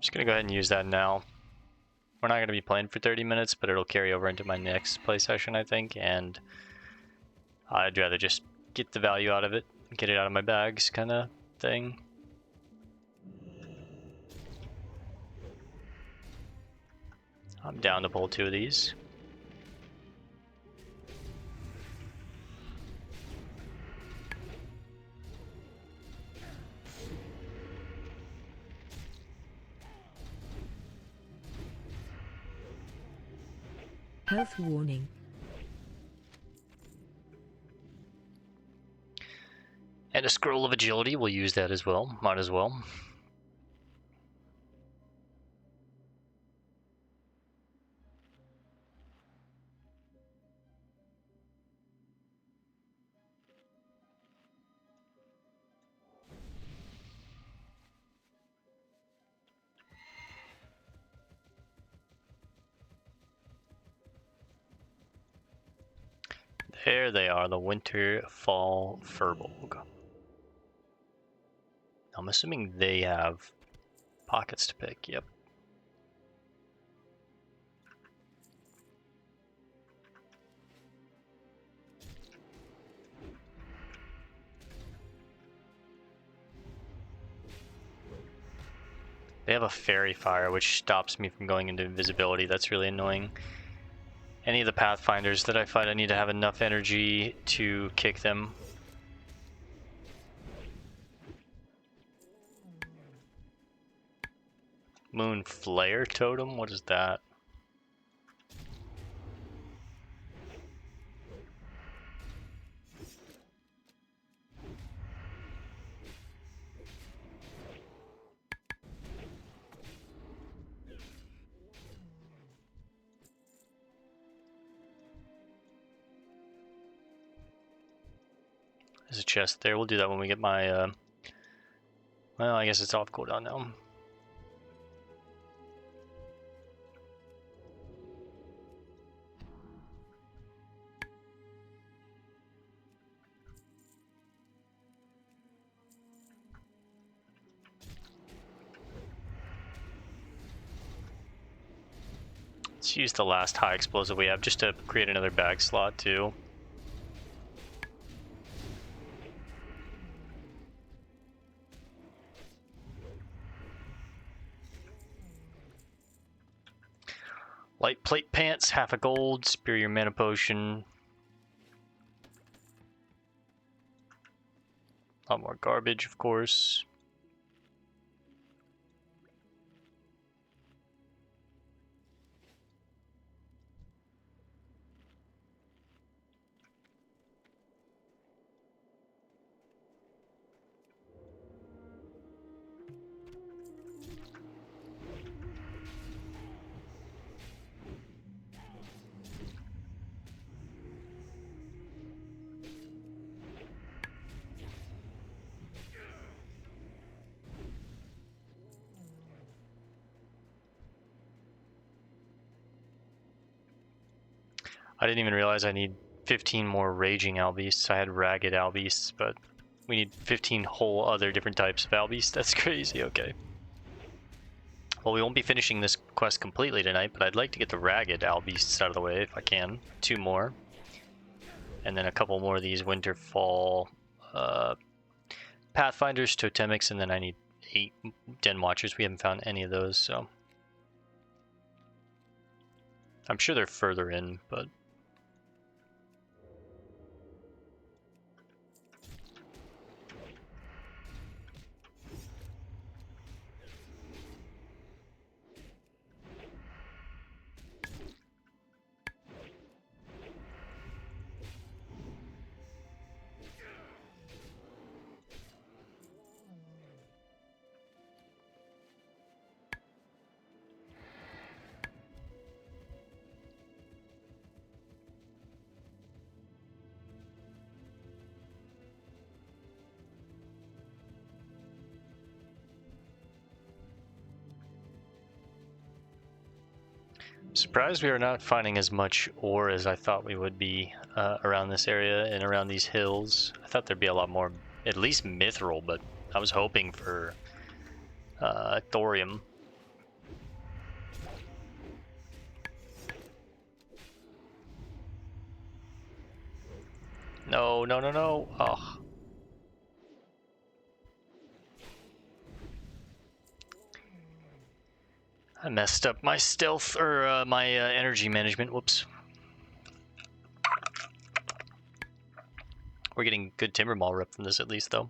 Just gonna go ahead and use that now. We're not gonna be playing for 30 minutes, but it'll carry over into my next play session, I think, and I'd rather just get the value out of it, get it out of my bags kind of thing. I'm down to pull 2 of these. Health warning. And a scroll of agility, we'll use that as well, might as well. There they are, the winter fall furbolg. I'm assuming they have pockets to pick, yep. They have a fairy fire, which stops me from going into invisibility. That's really annoying. Any of the pathfinders that I fight, I need to have enough energy to kick them. Moon Flare Totem? What is that? There's a chest there. We'll do that when we get my, well, I guess it's off cooldown now. Let's use the last high explosive we have just to create another bag slot too. Light plate pants, half a gold, superior mana potion. A lot more garbage, of course. I didn't even realize I need 15 more Raging Albeasts. I had Ragged Albeasts, but we need 15 whole other different types of Albeasts. That's crazy, okay. Well, we won't be finishing this quest completely tonight, but I'd like to get the Ragged Albeasts out of the way if I can. 2 more. And then a couple more of these Winterfall Pathfinders, Totemics, and then I need 8 Den Watchers. We haven't found any of those, so... I'm sure they're further in, but... Surprised we are not finding as much ore as I thought we would be around this area and around these hills. I thought there'd be a lot more, at least mithril, but I was hoping for thorium. No, no, no, no. Oh. I messed up my stealth, or my energy management, whoops. We're getting good timber mall rep from this at least, though.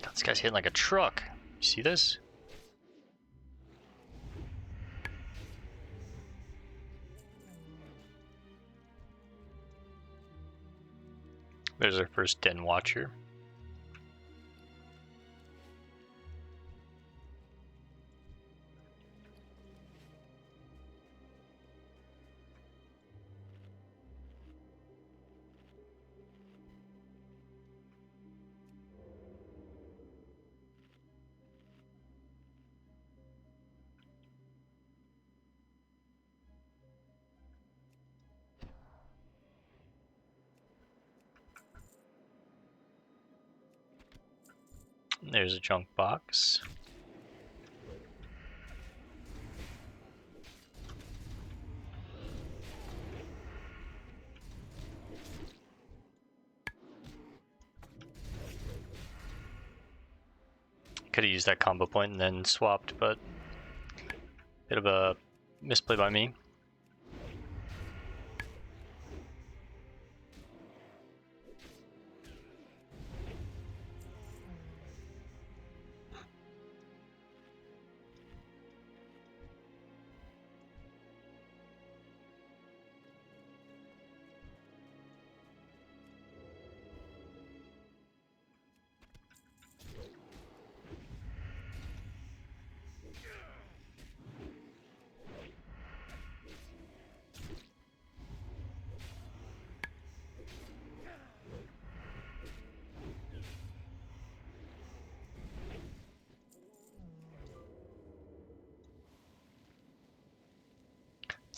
God, this guy's hitting like a truck. You see this? There's our first Den Watcher. There's a junk box. Could have used that combo point and then swapped, but bit of a misplay by me.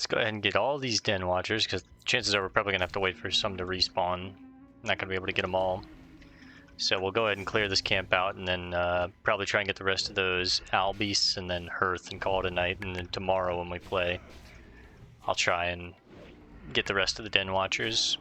Let's go ahead and get all these den watchers, because chances are we're probably going to have to wait for some to respawn. Not going to be able to get them all. So we'll go ahead and clear this camp out, and then probably try and get the rest of those owl beasts, and then hearth, and call it a night. And then tomorrow when we play, I'll try and get the rest of the den watchers.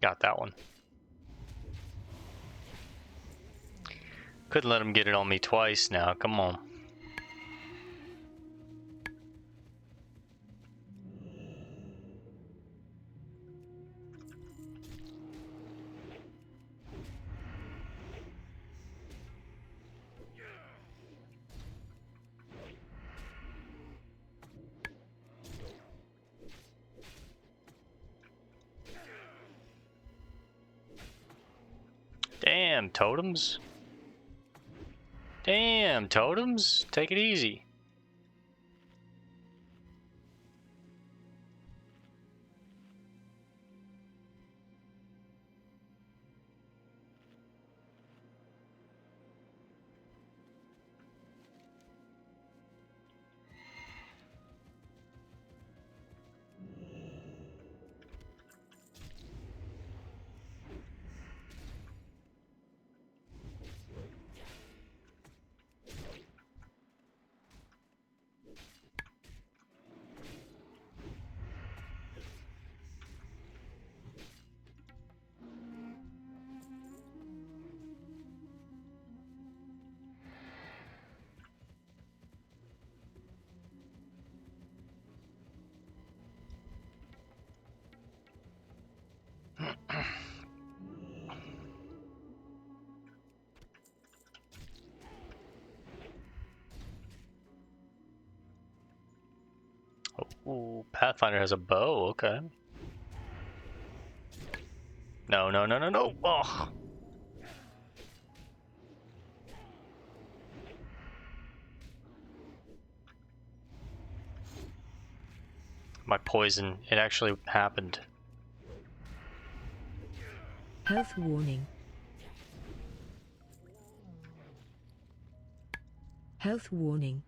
Got that one. Couldn't let him get it on me twice now, come on. Damn, totems. Damn, totems. Take it easy. Oh, Pathfinder has a bow, okay. No, no, no, no, no. Oh. My poison, it actually happened. Health warning. Health warning.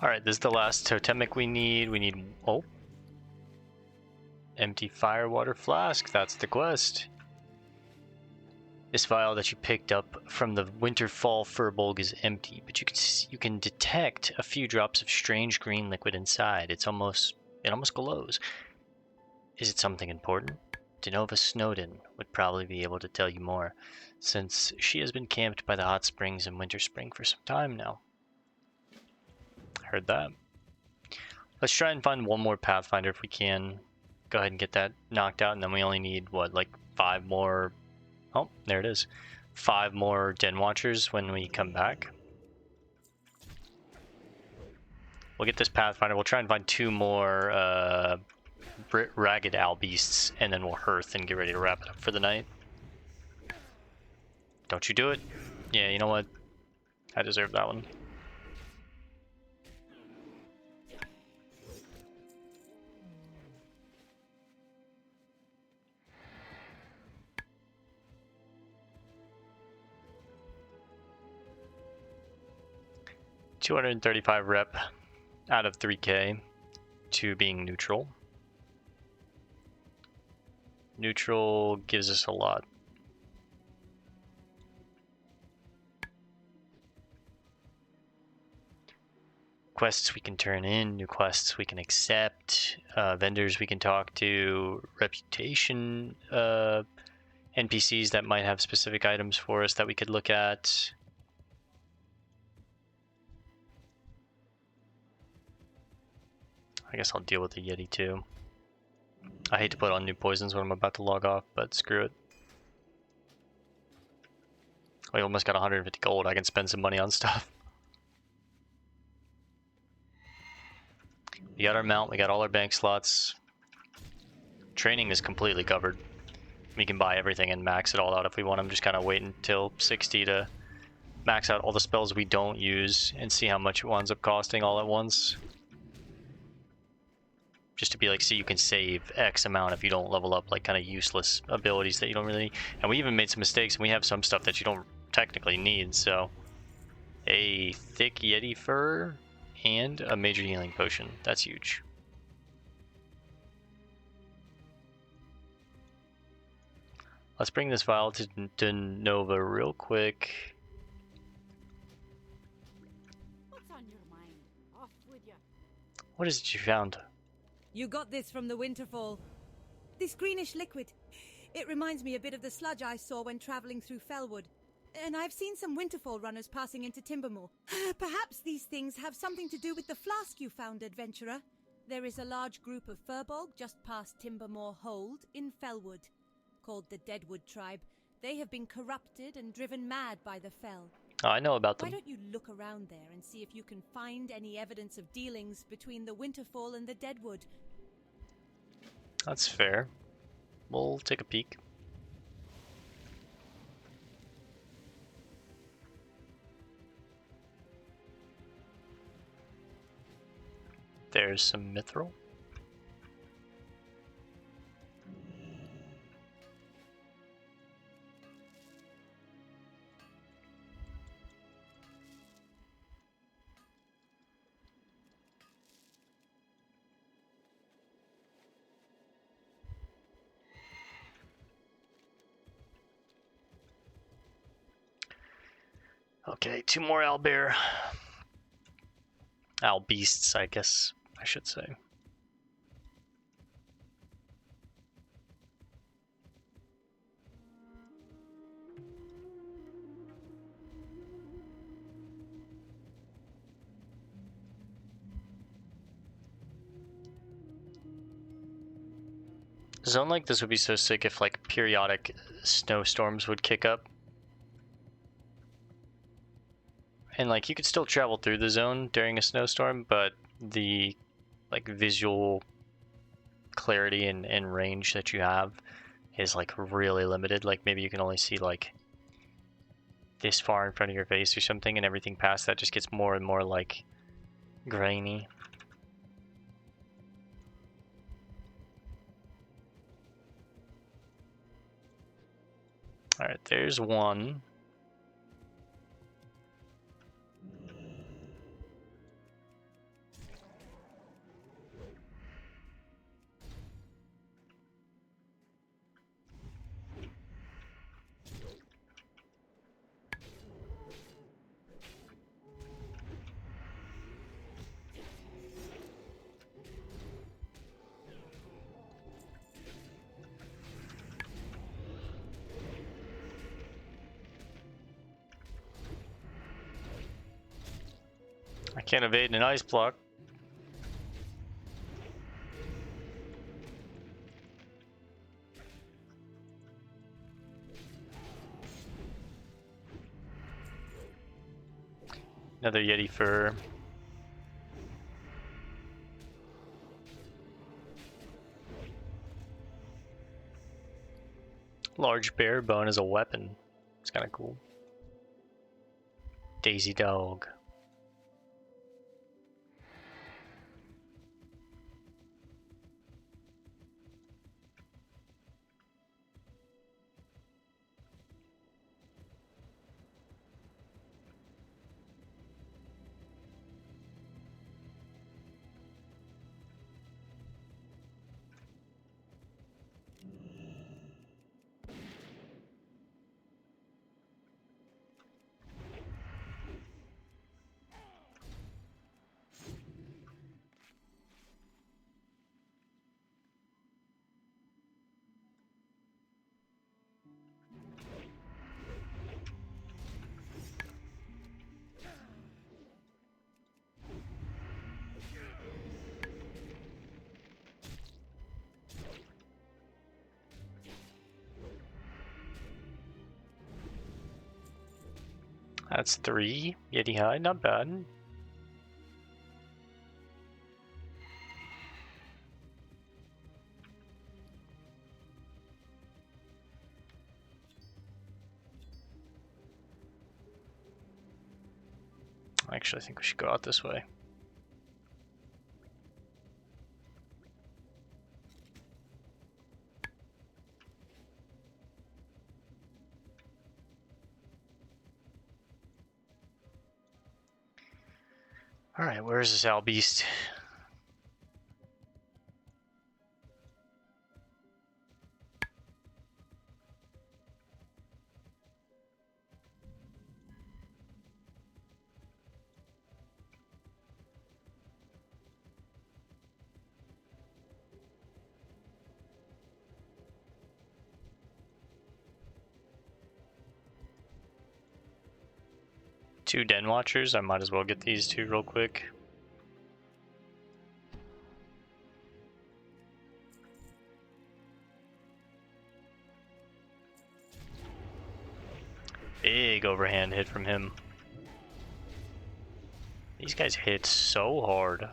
Alright, this is the last totemic we need. We need... oh. Empty firewater flask. That's the quest. This vial that you picked up from the Winterfall Furbolg is empty, but you can detect a few drops of strange green liquid inside. It almost glows. Is it something important? Denova Snowden would probably be able to tell you more, since she has been camped by the hot springs in Winter Spring for some time now. Heard that. Let's try and find one more Pathfinder if we can. Go ahead and get that knocked out, and then we only need, what, like 5 more... oh, there it is. 5 more Den Watchers when we come back. We'll get this Pathfinder. We'll try and find 2 more Ragged Owl Beasts, and then we'll hearth and get ready to wrap it up for the night. Don't you do it. Yeah, you know what? I deserve that one. $235 rep out of 3K to being neutral. Neutral gives us a lot. Quests we can turn in, new quests we can accept, vendors we can talk to, reputation NPCs that might have specific items for us that we could look at. I guess I'll deal with the Yeti too. I hate to put on new poisons when I'm about to log off, but screw it. We almost got 150 gold. I can spend some money on stuff. We got our mount, we got all our bank slots. Training is completely covered. We can buy everything and max it all out if we want. I'm just kind of waiting until 60 to max out all the spells we don't use and see how much it winds up costing all at once. Just to be like, see, you can save X amount if you don't level up like kind of useless abilities that you don't really. And we even made some mistakes, and we have some stuff that you don't technically need. So, a thick Yeti fur and a major healing potion. That's huge. Let's bring this vial to Nova real quick. What's on your mind? Off with you. What is it you found? You got this from the Winterfall. This greenish liquid. It reminds me a bit of the sludge I saw when traveling through Fellwood. And I've seen some Winterfall runners passing into Timbermoor. Perhaps these things have something to do with the flask you found, adventurer. There is a large group of Furbolg just past Timbermoor Hold in Fellwood, called the Deadwood Tribe. They have been corrupted and driven mad by the Fell. Oh, I know about them. Why don't you look around there and see if you can find any evidence of dealings between the Winterfall and the Deadwood? That's fair. We'll take a peek. There's some mithril. Okay, 2 more owlbear. Owl beasts, I guess I should say. A zone like this would be so sick if like periodic snowstorms would kick up. And like you could still travel through the zone during a snowstorm, but the like visual clarity and range that you have is like really limited. Like maybe you can only see like this far in front of your face or something, and everything past that just gets more and more like grainy. Alright, there's one. I can't evade an ice block. Another Yeti fur. Large bear bone as a weapon. It's kind of cool. Daisy dog. That's 3. Yeti hide, not bad. Actually, I think we should go out this way. Alright, where's this owl beast? Two den watchers, I might as well get these two real quick. Big overhand hit from him. These guys hit so hard.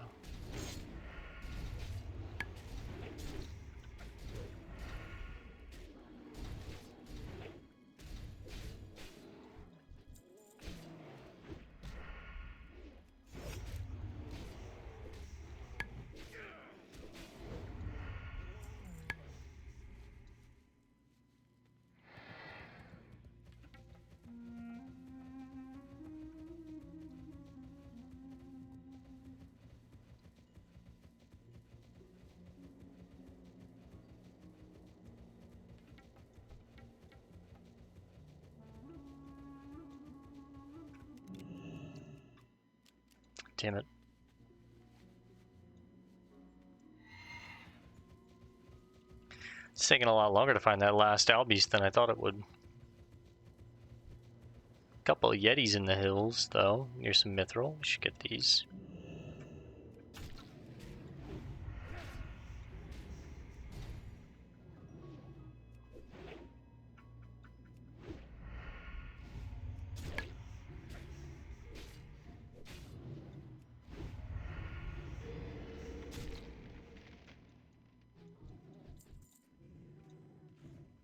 Damn it. It's taking a lot longer to find that last owl beast than I thought it would. Couple of yetis in the hills, though. Here's some mithril. We should get these.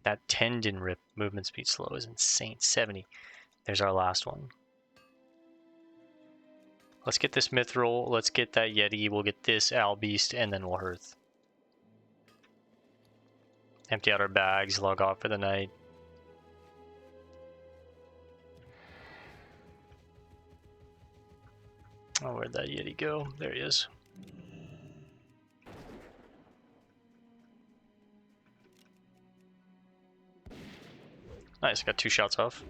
That tendon rip movement speed slow is insane. 70. There's our last one. Let's get this mithril. Let's get that yeti. We'll get this owl beast, and then we'll hearth. Empty out our bags. Log off for the night. Oh, where'd that yeti go? There he is. Nice, got 2 shots off.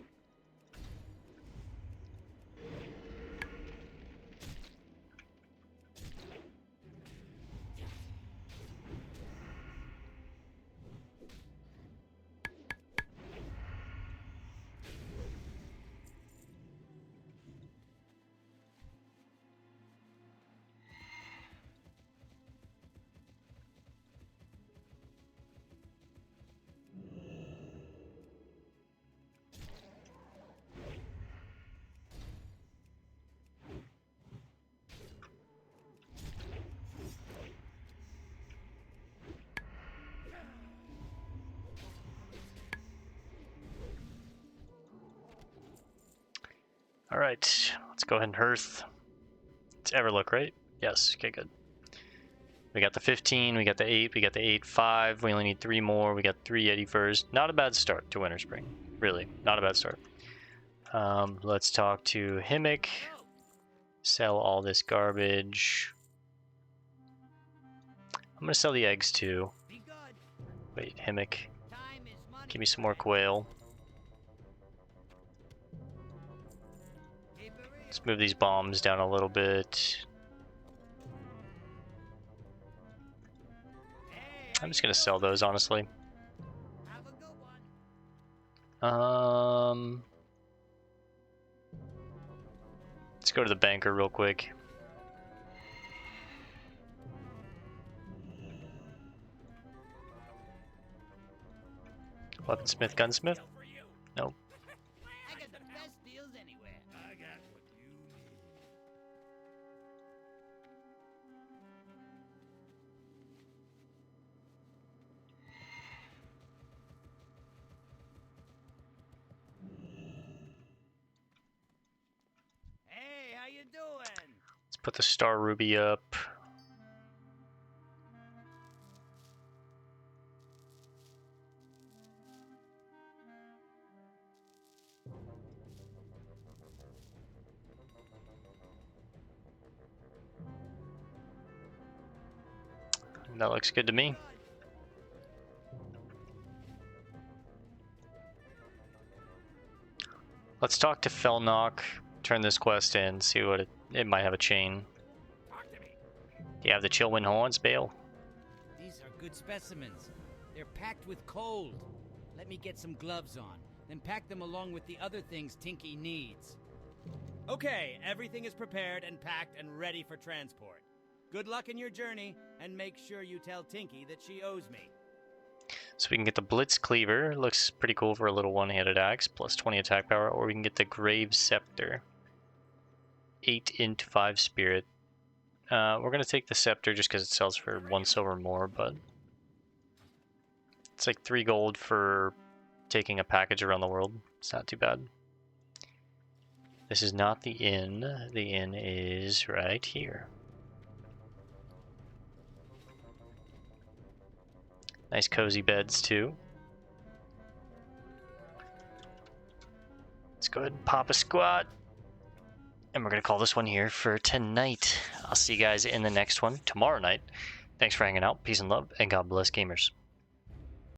Alright, let's go ahead and hearth. It's Everlook, right? Yes, okay, good. We got the 15, we got the 8, we got the 8, 5. We only need 3 more. We got 3 Yeti furs. Not a bad start to Winter Spring. Really, not a bad start. Let's talk to Himmick. Sell all this garbage. I'm gonna sell the eggs too. Wait, Himmick. Give me some more quail. Let's move these bombs down a little bit. I'm just gonna sell those, honestly. Let's go to the banker real quick. Weaponsmith, gunsmith? Nope. Put the star ruby up. That looks good to me. Let's talk to Felnock, turn this quest in, see what it might have a chain. Talk to me. Do you have the Chillwind horns, Bale? These are good specimens. They're packed with cold. Let me get some gloves on, then pack them along with the other things Tinky needs. Okay, everything is prepared and packed and ready for transport. Good luck in your journey, and make sure you tell Tinky that she owes me. So we can get the Blitz Cleaver, looks pretty cool for a little one-handed axe, plus 20 attack power, or we can get the Grave Scepter. 8 int 5 spirit. We're going to take the Scepter just because it sells for 1 silver more, but it's like 3 gold for taking a package around the world. It's not too bad. This is not the inn. The inn is right here. Nice cozy beds too. Let's go ahead and pop a squat. And we're going to call this one here for tonight. I'll see you guys in the next one tomorrow night. Thanks for hanging out. Peace and love, and God bless gamers.